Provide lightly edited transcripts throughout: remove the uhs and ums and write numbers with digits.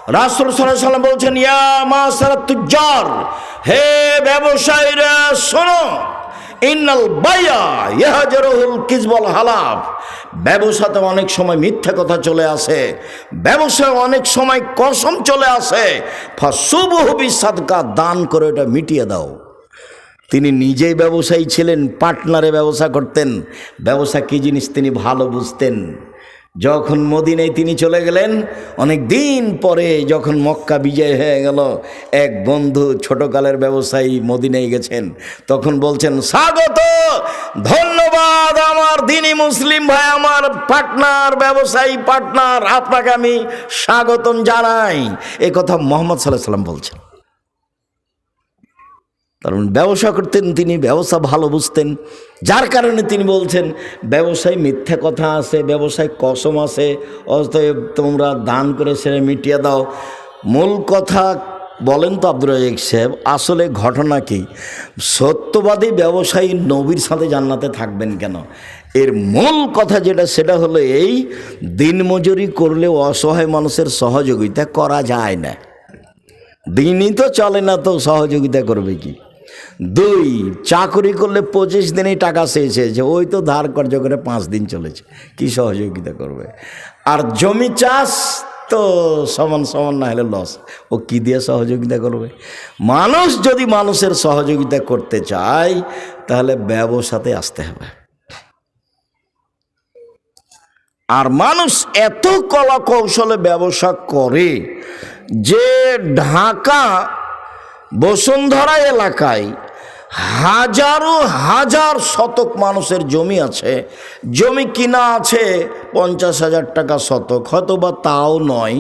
রাসূল সাল্লাল্লাহু আলাইহি ওয়াসাল্লাম বলছেন, ইয়া মাশারাত তুজ্জার, হে ব্যবসায়ীরা শোনো, ইন্নাল বাইয়া ইয়াহজরুল কিযবুল হালাফ, ব্যবসাতে অনেক সময় মিথ্যা কথা চলে আসে, ব্যবসায় অনেক সময় কসম চলে আসে। ফাসুবহু বিসাদকা, দান করে ওটা মিটিয়ে দাও। তিনি নিজেই ব্যবসায়ী ছিলেন, পার্টনারে ব্যবসা করতেন, ব্যবসা কী জিনিস তিনি ভালো বুঝতেন। যখন মদিনায় তিনি চলে গেলেন, অনেক দিন পরে যখন মক্কা বিজয় হয়ে গেল, এক বন্ধু ছোটকালের ব্যবসায়ী মদিনায় গেছেন, তখন বলছেন, স্বাগত, ধন্যবাদ আমার দিনী মুসলিম ভাই, আমার পার্টনার, ব্যবসায়ী পার্টনার, আপনাকে আমি স্বাগতম জানাই। এ কথা মুহাম্মদ সাল্লাল্লাহু আলাইহি ওয়াসাল্লাম বলছেন। কারণ ব্যবসা করতেন তিনি, ব্যবসা ভালো বুঝতেন, যার কারণে তিনি বলছেন ব্যবসায় মিথ্যা কথা আছে, ব্যবসায় কসম আছে, অতএব তোমরা দান করে সেরে মিটিয়ে দাও। মূল কথা বলেন তো আব্দুর রাজ্জাক সাহেব, আসলে ঘটনা কি? সত্যবাদী ব্যবসায়ী নবীর সাথে জান্নাতে থাকবেন কেন? এর মূল কথা যেটা, সেটা হলো এই, দিনমজুরি করলে অসহায় মানুষের সহযোগিতা করা যায় না। দিনই তো চলে না, তো সহযোগিতা করবে কি? দুই, চাকরি করলে 25 দিনেই টাকা শেষ হয়েছে, ওই তো ধার কর্য করে 5 দিন চলেছে, কি সহযোগিতা করবে? আর জমি চাষ তো সমান সমান না হলে লস, ও কি দিয়ে সহযোগিতা করবে? মানুষ যদি মানুষের সহযোগিতা করতে চায়, তাহলে ব্যবসাতে আসতে হবে। আর মানুষ এত কলা কৌশলে ব্যবসা করে যে ঢাকা বসুন্ধরা এলাকায় হাজারো হাজার শতক মানুষের জমি আছে, জমি কিনা আছে 50,000 টাকা শতক, হয়তো বা তাও নয়,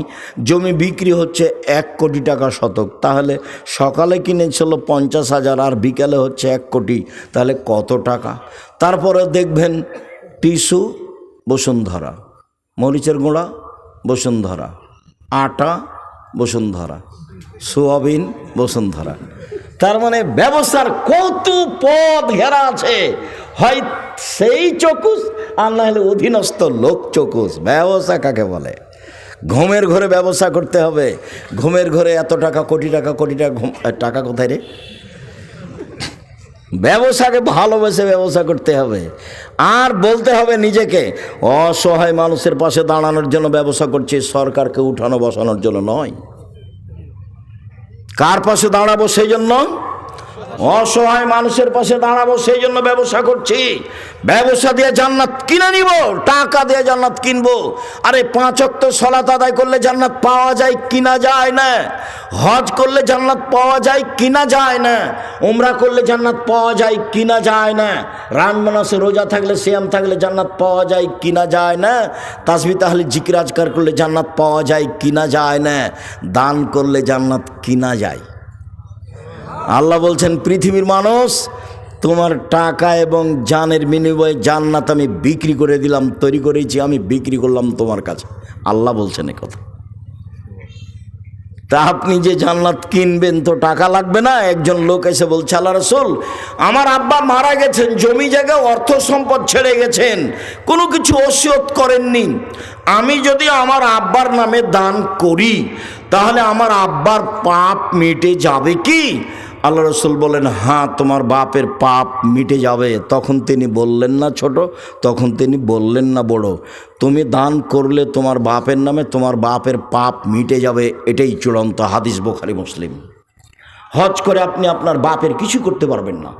জমি বিক্রি হচ্ছে 1 কোটি টাকা শতক। তাহলে সকালে কিনেছিল 50,000 আর বিকালে হচ্ছে 1 কোটি, তাহলে কত টাকা? তারপরে দেখবেন টিস্যু বসুন্ধরা, মরিচের গুঁড়া বসুন্ধরা, আটা বসুন্ধরা, সোয়াবিন বসুন্ধরা। তার মানে ব্যবসার কত পথ ঘেরা আছে, হয় সেই চকুস আর না হলে অধীনস্থ লোক চকুস। ব্যবসা কাকে বলে? ঘুমের ঘরে ব্যবসা করতে হবে, ঘুমের ঘরে এত টাকা, কোটি টাকা, কোটি টাকা, টাকা কোথায় রে? ব্যবসাকে ভালোবেসে ব্যবসা করতে হবে। আর বলতে হবে নিজেকে, অসহায় মানুষের পাশে দাঁড়ানোর জন্য ব্যবসা করছি, সরকারকে উঠানো বসানোর জন্য নয়। কার পাশে দাঁড়াবো? সেই জন্য অসহায় মানুষের পাশে দাঁড়াবো, সেই জন্য ব্যবসা করছি। ব্যবসা দিয়ে জান্নাত কিনে নিব, টাকা দিয়ে জান্নাত কিনবো। আরে 5 ওয়াক্ত সালাত আদায় করলে জান্নাত পাওয়া যায়, কিনা যায় না। হজ করলে জান্নাত পাওয়া যায়, কিনা যায় না। উমরা করলে জান্নাত পাওয়া যায়, কিনা যায় না। রমজান মাসে রোজা থাকলে, সিয়াম থাকলে জান্নাত পাওয়া যায়, কিনা যায় না। তাসবিহ তাহলিল জিকির আজকার করলে জান্নাত পাওয়া যায়, কিনা যায় না। দান করলে জান্নাত কিনা যায়। আল্লাহ বলছেন, পৃথিবীর মানুষ, তোমার টাকা এবং জানের বিনিময়ে জান্নাত আমি বিক্রি করে দিলাম, তৈরি করেছি, আমি বিক্রি করলাম তোমার কাছে। আল্লাহ বলছেন এ কথা। তা আপনি যে জান্নাত কিনবেন তো টাকা লাগবে না? একজন লোক এসে বলছে, আল্লাহ রাসূল, আমার আব্বা মারা গেছেন, জমি জায়গা অর্থ সম্পদ ছেড়ে গেছেন, কোনো কিছু ওসিয়ত করেননি। আমি যদি আমার আব্বার নামে দান করি, তাহলে আমার আব্বার পাপ মিটে যাবে কি? আল্লাহ রাসূল বলেন, হ্যাঁ, তোমার বাপের পাপ মিটে যাবে। তখন তিনি বললেন না ছোট, তখন তিনি বললেন না বড়, তুমি দান করলে তোমার বাপের নামে তোমার বাপের পাপ মিটে যাবে। এটাই চূড়ান্ত হাদিস, বুখারী মুসলিম। হজ করে আপনি আপনার বাপের কিছু করতে পারবেন না,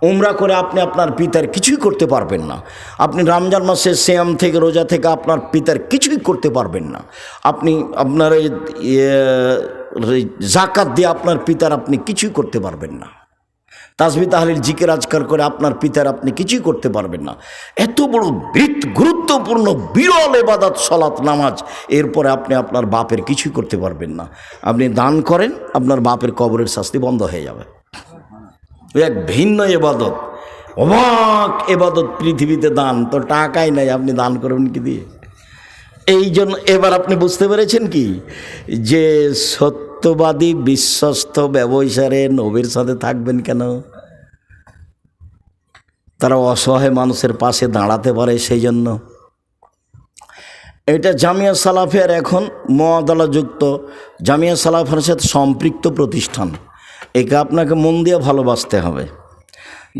উমরা করে আপনি আপনার পিতার কিছুই করতে পারবেন না, আপনি রমজান মাসে সিয়াম থেকে, রোজা থেকে আপনার পিতার কিছুই করতে পারবেন না, আপনি আপনার যাকাত দিয়ে আপনার পিতার আপনি কিছুই করতে পারবেন না, তাসবিহ তাহলিল জিকির আজকার করে আপনার পিতার আপনি কিছুই করতে পারবেন না। এত বড় গুরুত্বপূর্ণ বিরল ইবাদত সালাত নামাজ, এরপরে আপনি আপনার বাপের কিছুই করতে পারবেন না। আপনি দান করেন, আপনার বাপের কবরের শাস্তি বন্ধ হয়ে যাবে। এক ভিন্ন ইবাদত, অবাক ইবাদত পৃথিবীতে দান। তো টাকাই নাই, আপনি দান করবেন কি দিয়ে? এই জন্য এবার আপনি বুঝতে পেরেছেন কি, যে সত্যবাদী বিশ্বস্ত ব্যবসায়ী নবীর সাথে থাকবেন কেন? তারা অসহায় মানুষের পাশে দাঁড়াতে পারে সেই জন্য। এটা জামিয়া সালাফিয়ার এখন মুআদালাযুক্ত জামিয়া সালাফিয়ার সাথে সম্পৃক্ত প্রতিষ্ঠান। একে আপনাকে মন দিয়ে ভালোবাসতে হবে।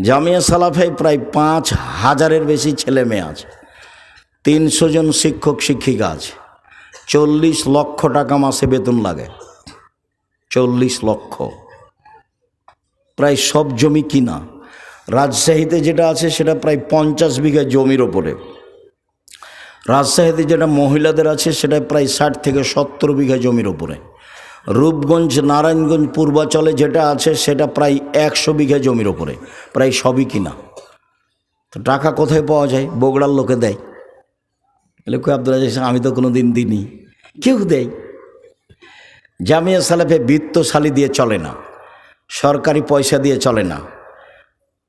জামিয়া সালাফিয়ায় প্রায় 5,000-এর বেশি ছেলে মেয়ে আছে, 300 জন শিক্ষক শিক্ষিকা আছে, 40 লক্ষ টাকা মাসে বেতন লাগে। 40 লক্ষ, প্রায় সব জমি কিনা। রাজশাহীতে যেটা আছে সেটা প্রায় 50 বিঘা জমির ওপরে। রাজশাহীতে যেটা মহিলাদের আছে সেটা প্রায় 60 থেকে 70 বিঘা জমির ওপরে। রূপগঞ্জ, নারায়ণগঞ্জ, পূর্বাচলে যেটা আছে সেটা প্রায় 100 বিঘা জমির ওপরে, প্রায় সবই কিনা। তো টাকা কোথায় পাওয়া যায়? বগুড়ার লোকে দেয়। কই আব্দুল আজিজ, আমি তো কোনো দিন দিইনি। কেউ দেয়। জামিয়া সালাফে বিত্তশালী দিয়ে চলে না, সরকারি পয়সা দিয়ে চলে না,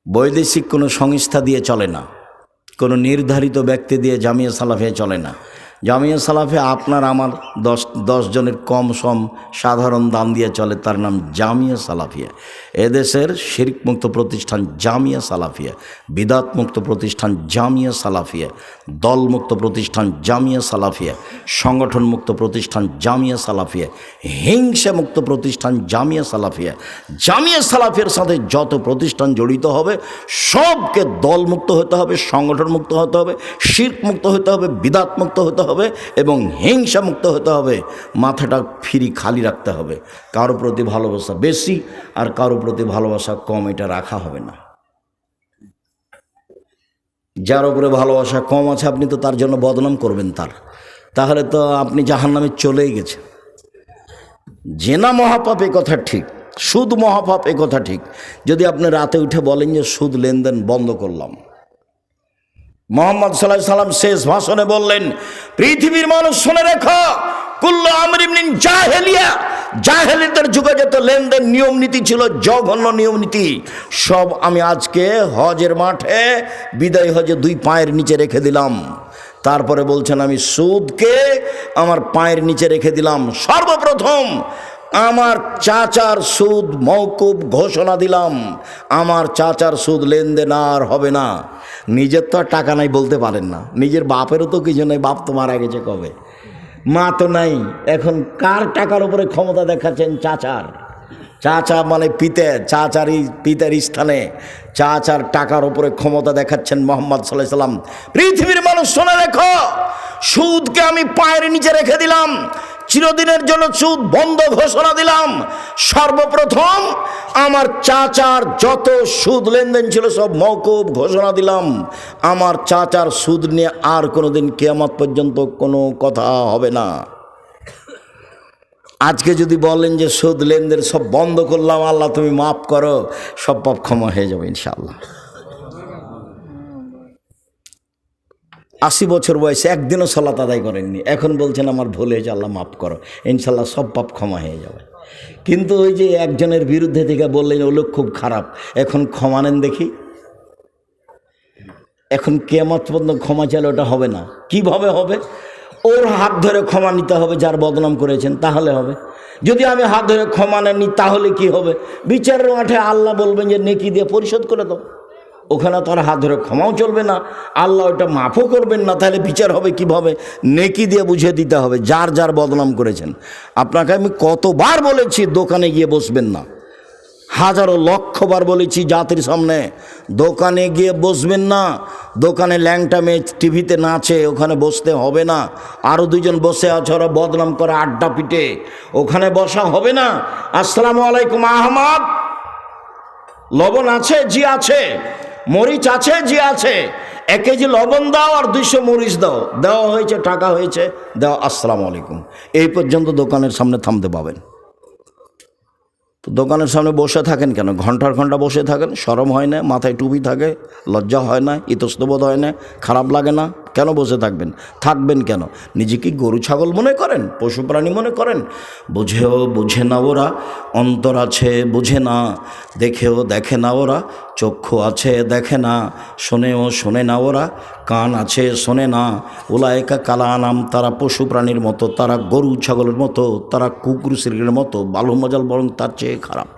বৈদেশিক কোনো সংস্থা দিয়ে চলে না, কোনো নির্ধারিত ব্যক্তি দিয়ে জামিয়া সালাফে চলে না। জামিয়া সালাফে আপনার আমার 10 জনের কম সম সাধারণ দান দিয়ে চলে, তার নাম জামিয়া সালাফিয়া। এদেশের শিরক মুক্ত প্রতিষ্ঠান জামিয়া সালাফিয়া, বিদাত মুক্ত প্রতিষ্ঠান জামিয়া সালাফিয়া, দলমুক্ত প্রতিষ্ঠান জামিয়া সালাফিয়া, সংগঠন মুক্ত প্রতিষ্ঠান জামিয়া সালাফিয়া, হিংসা মুক্ত প্রতিষ্ঠান জামিয়া সালাফিয়া। জামিয়া সালাফিয়ার সাথে যত প্রতিষ্ঠান জড়িত হবে সবকে দলমুক্ত হতে হবে, সংগঠন মুক্ত হতে হবে, শিরক মুক্ত হতে হবে, বিদাত মুক্ত হতে হবে এবং হিংসা মুক্ত হতে হবে। মাথাটা ফ্রি খালি রাখতে হবে। কারো প্রতি ভালোবাসা বেশি আর কারো প্রতি ভালোবাসা কম, এটা রাখা হবে না। যার উপরে ভালোবাসা কম আছে আপনি তো তার জন্য বদনাম করবেন তাহলে তো আপনি জাহান্নামে চলেই গেছেন। জেনা মহাপাপ এ কথা ঠিক, সুদ মহাপাপ এ কথা ঠিক। যদি আপনি রাতে উঠে বলেন যে সুদ লেনদেন বন্ধ করলাম, মুহাম্মদ সাল্লাল্লাহু আলাইহি সাল্লাম শেষ ভাষণে বললেন, পৃথিবীর মানুষ শুনে রেখো, কুল্লু আমরিন মিন জাহেলিয়া, জাহেলিয়াতের যুগে যত লেনদেন নিয়ম নীতি ছিল, জঘন্য নিয়ম নীতি, সব আমি আজকে হজের মাঠে বিদায় হজে 2 পায়ের নিচে রেখে দিলাম। তারপরে বলছেন আমি সুদকে আমার পায়ের নিচে রেখে দিলাম। সর্বপ্রথম আমার চাচার সুদ মওকুফ ঘোষণা দিলাম, আমার চাচার সুদ লেনদেন আর হবে না। নিজের তো আর টাকা নাই বলতে পারেন না, নিজের বাপেরও তো কিছু নেই, বাপ তো মারা গেছে কবে, মা তো নাই। এখন কার টাকার উপরে ক্ষমতা দেখাচ্ছেন? চাচার। চাচা মানে পিতার স্থানে চাচার টাকার উপরে ক্ষমতা দেখাচ্ছেন মুহাম্মদ সাল্লাল্লাহু আলাইহি সাল্লাম। পৃথিবীর মানুষ শুনে রেখো, সুদকে আমি পায়ের নিচে রেখে দিলাম, চিরদিনের জন্য সুদ বন্ধ ঘোষণা দিলাম। সর্বপ্রথম আমার চাচার যত সুদ লেনদেন ছিল সব মওকুফ ঘোষণা দিলাম। আমার চাচার সুদ নিয়ে আর কোনোদিন কিয়ামত পর্যন্ত কোনো কথা হবে না। আজকে যদি বলেন যে সুদ লেনদেন সব বন্ধ করলাম, আল্লাহ তুমি মাফ করো, সব পাপ ক্ষমা হয়ে যাবে ইনশাআল্লাহ। 80 বছর বয়সে একদিনও সালাত আদায় করেননি, এখন বলছেন আমার ভুল হয়েছে, আল্লাহ মাফ করো, ইনশাল্লাহ সব পাপ ক্ষমা হয়ে যাবে। কিন্তু ওই যে একজনের বিরুদ্ধে থেকে বললেন ও লোক খুব খারাপ, এখন ক্ষমা নেন দেখি। এখন কিয়ামত পর্যন্ত ক্ষমা চাইলে ওটা হবে না। কিভাবে হবে? ওর হাত ধরে ক্ষমা নিতে হবে যার বদনাম করেছেন, তাহলে হবে। যদি আমি হাত ধরে ক্ষমা নেননি তাহলে কি হবে? বিচারের মাঠে আল্লাহ বলবেন যে নেকি দিয়ে পরিশোধ করে দাও। ওখানে তো আর হাত ধরে ক্ষমাও চলবে না, আল্লাহ ওটা মাফও করবেন না। তাহলে বিচার হবে কিভাবে? নেকি দিয়ে বুঝিয়ে দিতে হবে যার যার বদনাম করেছেন। আপনাকে আমি কতবার বলেছি দোকানে গিয়ে বসবেন না, হাজারো লক্ষবার বলেছি জাতির সামনে, দোকানে গিয়ে বসবেন না। দোকানে ল্যাংটা মেয়ে টিভিতে নাচে, ওখানে বসতে হবে না। আরও 2 জন বসে আছে, ওরা বদনাম করে আড্ডা পিটে, ওখানে বসা হবে না। আসসালামু আলাইকুম আহমদ, লবণ আছে? জি আছে। মরিচ আছে? জি আছে। 1 কেজি লবণ দাও আর 200 মরিচ দাও। দেওয়া হয়েছে, টাকা হয়েছে, দাও, আসসালামু আলাইকুম। এই পর্যন্ত দোকানের সামনে থামতে পাবেন। তো দোকানের সামনে বসে থাকেন কেন? ঘন্টার ঘন্টা বসে থাকেন, শরম হয় না? মাথায় টুপি থাকে, লজ্জা হয় না? ইতস্তবোধ হয় না? খারাপ লাগে না? কেন বসে থাকবেন? থাকবেন কেন? নিজে কি গরু ছাগল মনে করেন? পশু প্রাণী মনে করেন? বুঝেও বুঝে না ওরা, অন্তর আছে বুঝে না, দেখেও দেখে না ওরা, চক্ষু আছে দেখে না, শোনেও শোনে না ওরা, কান আছে শোনে না। উলায়েকা কালানাম, তারা পশু প্রাণীর মতো, তারা গরু ছাগলের মতো, তারা কুকুর শিরগের মতো, বালু মজাল বরং তার চেয়ে খারাপ।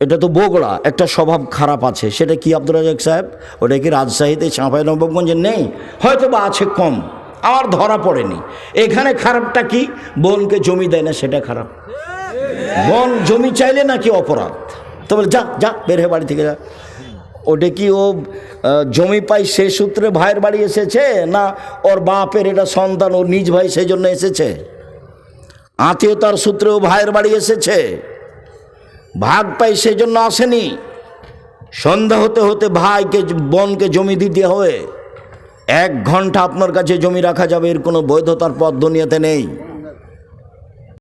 এটা তো বগুড়া, একটা স্বভাব খারাপ আছে। সেটা কি আব্দুল রাজ্জাক সাহেব? ওটা কি রাজশাহীতে, চাঁপাইনবাবগঞ্জে নেই? হয়তো বা আছে কম, আমার ধরা পড়েনি। এখানে খারাপটা কি? বোনকে জমি দেয় না, সেটা খারাপ। বোন জমি চাইলে নাকি অপরাধ? তো বলে যা যা বের হয়ে বাড়ি থেকে যা। ওটা কি ও জমি পাই সে সূত্রে ভাইয়ের বাড়ি এসেছে, না ওর বাপের এটা সন্তান, ও নিজ ভাই সেই জন্য এসেছে? আত্মীয়তার সূত্রে ও ভাইয়ের বাড়ি এসেছে, ভাগ পাই সেই জন্য আসেনি। সন্ধ্যা হতে হতে ভাইকে বোনকে জমি দিতে হবে। 1 ঘন্টা আপনার কাছে জমি রাখা যাবে, এর কোনো বৈধতার পথ দুনিয়াতে নেই।